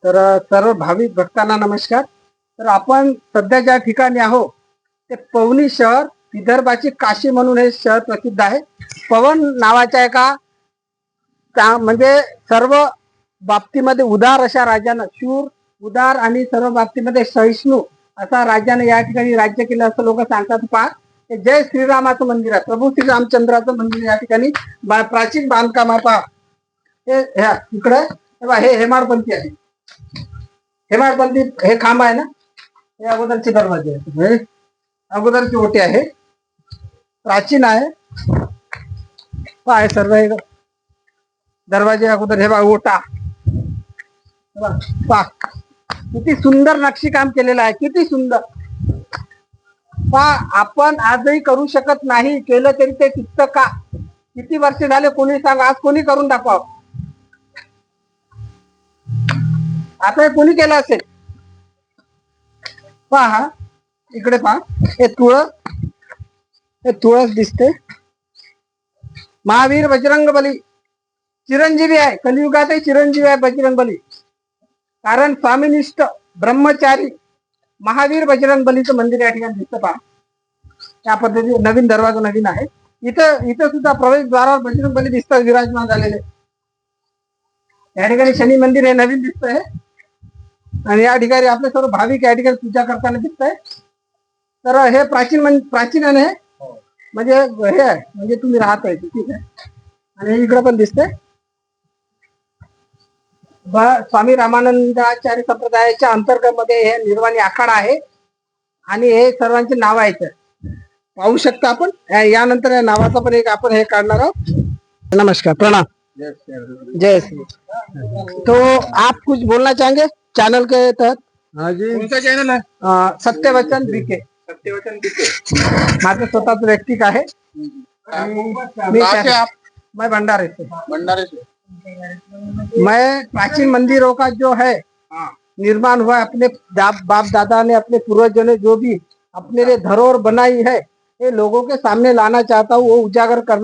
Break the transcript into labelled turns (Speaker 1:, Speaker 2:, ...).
Speaker 1: तर सर्व भाविक भक्तांना नमस्कार. तर आपण सध्या ज्या ठिकाणी आहोत ते पवनी शहर, विदर्भाची काशी म्हणून हे शहर प्रसिद्ध आहे. पवन नावाच्या एका म्हणजे सर्व बाबतीमध्ये उदार अशा राजानं, शूर, उदार आणि सर्व बाबतीमध्ये सहिष्णू असा राजाने या ठिकाणी राज्य केलं असं लोक सांगतात. पहा, हे जय श्रीरामाचं मंदिर आहे. प्रभू श्रीरामचंद्राचं मंदिर या ठिकाणी प्राचीन बांधकाम आहे. पहा, हे इकडे हे हेमाडपंथी आहे. हेमाडपंथी हे खांब आहे ना, हे अगोदरचे दरवाजे आहे, अगोदरची ओटी आहे, प्राचीन आहे. पहा सर्व हे दरवाजे अगोदर, हे बघा ओटा, पहा किती सुंदर नक्षीकाम केलेलं आहे, किती सुंदर. पहा, आपण आजही करू शकत नाही, केलं तरी ते टिकतं का? किती वर्ष झाले, कोणी सांगा, आज कोणी करून दाखवावं. आता हे कोणी केलं असेल. पहा इकडे, पहा हे तुळस दिसते. महावीर बजरंग बली चिरंजीवी आहे, कलियुगातही चिरंजीवी आहे बजरंग बली. कारण स्वामीनिष्ठ ब्रह्मचारी महावीर बजरंग बलीचं मंदिर या ठिकाणी दिसतं. पहा, त्या पद्धतीने नवीन दरवाजा नवीन आहे. इथं सुद्धा प्रवेशद्वारावर बजरंग बली दिसतात विराजमान झालेले. या ठिकाणी शनी मंदिर हे नवीन दिसतंय आणि या ठिकाणी आपले सर्व भाविक या ठिकाणी पूजा करताना दिसत आहे. तर हे प्राचीन आहे, म्हणजे हे आहे, म्हणजे तुम्ही राहत आहे ठीक आहे. आणि इकडे पण दिसतंय स्वामी रामानंदाचार्य संप्रदायाच्या अंतर्गत मध्ये हे निर्वाणी आखाडा आहे आणि हे सर्वांचे नाव आहेत. पाहू शकता आपण. यानंतर या नावाचा पण एक आपण हे काढणार आहोत. नमस्कार, प्रणाम, जय श्री. तो आप कुछ बोलना चाहेंगे चैनल के तहत?
Speaker 2: हाँ जी,
Speaker 1: कौन सा चैनल है? सत्यवचन बीके.
Speaker 2: सत्यवचन बीके.
Speaker 1: माझं स्वतःच वैयक्तिक आहे. मैं भंडारे से. मैं प्राचीन मंदिरों का जो है निर्माण हुआ, अपने बाप दादा ने, अपने पूर्वजों ने जो भी अपने लिए धरोहर बनाई है, ये लोगों के सामने लाना चाहता हूँ, वो उजागर करना